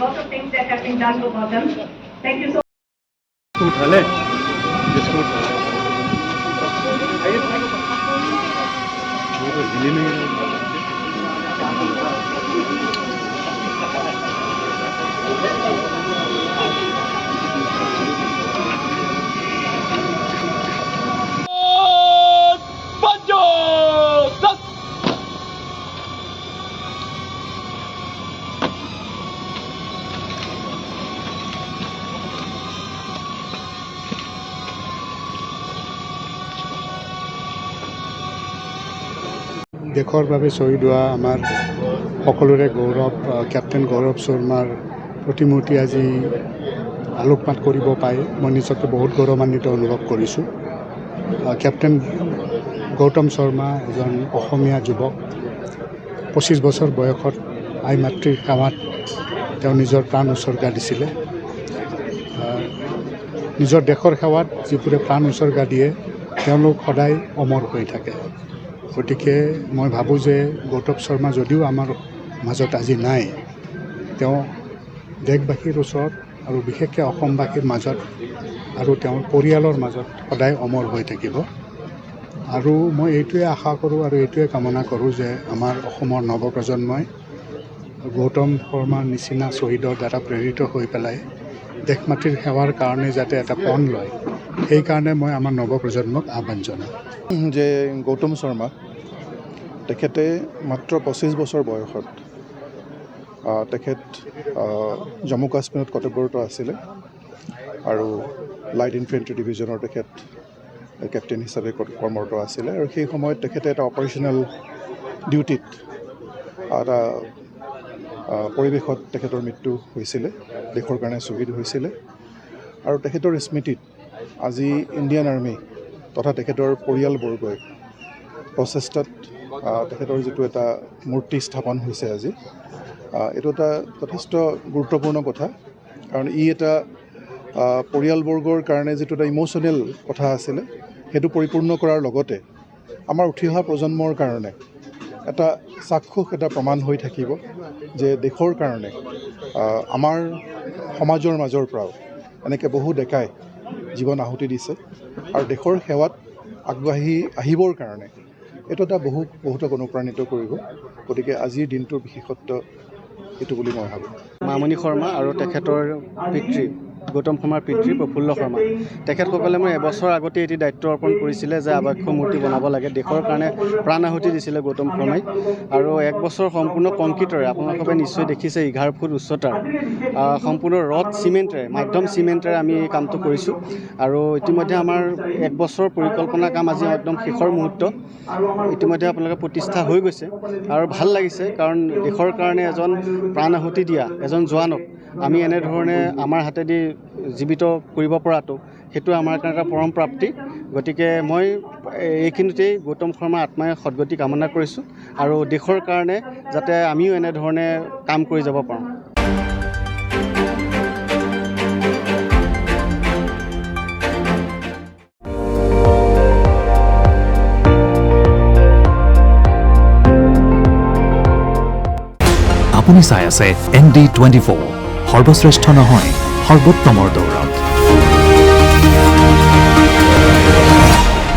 lots of things that have been done for Gautam. Thank you so much. দেশৰ বাবে শ্বহীদ হোৱা আমাৰ সকলোৰে গৌৰৱ কেপ্টেইন গৌৰৱ শৰ্মাৰ প্ৰতিমূৰ্তি আজি আলোকপাত কৰিব পাই মই নিজকে বহুত গৌৰৱান্বিত অনুভৱ কৰিছোঁ। কেপ্টেইন গৌতম শৰ্মা এজন অসমীয়া যুৱক 25 বছৰ বয়সত আই মাতৃৰ সেৱাত তেওঁ নিজৰ প্ৰাণ উচৰ্গা দিছিলে। নিজৰ দেশৰ সেৱাত যিবোৰে প্ৰাণ উচৰ্গা দিয়ে তেওঁলোক সদায় অমৰ হৈ থাকে। গতিকে মই ভাবোঁ যে গৌতম শৰ্মা যদিও আমাৰ মাজত আজি নাই, তেওঁ দেশবাসীৰ ওচৰত আৰু বিশেষকৈ অসমবাসীৰ মাজত আৰু তেওঁৰ পৰিয়ালৰ মাজত সদায় অমৰ হৈ থাকিব। আৰু মই এইটোৱে আশা কৰোঁ আৰু এইটোৱে কামনা কৰোঁ যে আমাৰ অসমৰ নৱপ্ৰজন্মই গৌতম শৰ্মাৰ নিচিনা শ্বহীদৰ দ্বাৰা প্ৰেৰিত হৈ পেলাই দেশ মাতৃৰ সেৱাৰ কাৰণে যাতে এটা পণ লয়, সেইকাৰণে মই আমাৰ নৱপ্ৰজন্মক আহ্বান জনাওঁ যে গৌতম শৰ্মা তেখেতে মাত্ৰ 25 বছৰ বয়সত তেখেত জম্মু কাশ্মীৰত কৰ্তব্যৰত আছিলে আৰু লাইট ইনফেণ্ট্ৰি ডিভিজনৰ তেখেত কেপ্টেইন হিচাপে কৰ্মৰত আছিলে। আৰু সেই সময়ত তেখেতে এটা অপাৰেশ্যনেল ডিউটিত এটা পৰিৱেশত তেখেতৰ মৃত্যু হৈছিলে, দেশৰ কাৰণে শ্বহীদ হৈছিলে। আৰু তেখেতৰ স্মৃতিত আজি ইণ্ডিয়ান আৰ্মি তথা তেখেতৰ পৰিয়ালবৰ্গই প্ৰচেষ্টাত তেখেতৰ যিটো এটা মূৰ্তি স্থাপন হৈছে আজি, এইটো এটা যথেষ্ট গুৰুত্বপূৰ্ণ কথা। কাৰণ ই এটা পৰিয়ালবৰ্গৰ কাৰণে যিটো এটা ইম'চনেল কথা আছিলে সেইটো পৰিপূৰ্ণ কৰাৰ লগতে আমাৰ উঠি অহা প্ৰজন্মৰ কাৰণে এটা চাক্ষুষ এটা প্ৰমাণ হৈ থাকিব যে দেশৰ কাৰণে আমাৰ সমাজৰ মাজৰ পৰাও এনেকৈ বহু ডেকাই জীৱন আহুতি দিছে আৰু দেশৰ সেৱাত আগবাঢ়ি আহিবৰ কাৰণে এইটো এটা বহুতক অনুপ্ৰাণিত কৰিব। গতিকে আজিৰ দিনটোৰ বিশেষত্ব এইটো বুলি মই ভাবোঁ। মামণি শৰ্মা আৰু তেখেতৰ পিতৃ গৌতম শৰ্মাৰ পিতৃ প্ৰফুল্ল শৰ্মা, তেখেতসকলে মই এবছৰ আগতে এটি দায়িত্ব অৰ্পণ কৰিছিলে যে আবক্ষ মূৰ্তি বনাব লাগে। দেশৰ কাৰণে প্ৰাণ আহুতি দিছিলে গৌতম শৰ্মাই আৰু 1 বছৰ সম্পূৰ্ণ কংক্ৰিটৰে, আপোনালোকে নিশ্চয় দেখিছে 11 ফুট উচ্চতাৰ সম্পূৰ্ণ ৰড চিমেণ্টেৰে, মাধ্যম চিমেণ্টেৰে আমি এই কামটো কৰিছোঁ। আৰু ইতিমধ্যে আমাৰ 1 বছৰৰ পৰিকল্পনা কাম আজি একদম শেষৰ মুহূৰ্ত, ইতিমধ্যে আপোনালোকে প্ৰতিষ্ঠা হৈ গৈছে আৰু ভাল লাগিছে। কাৰণ দেশৰ কাৰণে এজন প্ৰাণ আহুতি দিয়া এজন জোৱানক আমি এনেধৰণে আমাৰ হাতেদি জীৱিত কৰিব পৰাটো সেইটো আমাৰ কাৰণে এটা পৰম প্ৰাপ্তি। গতিকে মই এইখিনিতেই গৌতম শৰ্মাৰ আত্মাই সদগতি কামনা কৰিছোঁ আৰু দেশৰ কাৰণে যাতে আমিও এনেধৰণে কাম কৰি যাব পাৰোঁ। আপুনি চাই আছে ND24, সৰ্বশ্ৰেষ্ঠ নহয় সৰ্বোত্তমৰ দৌৰ।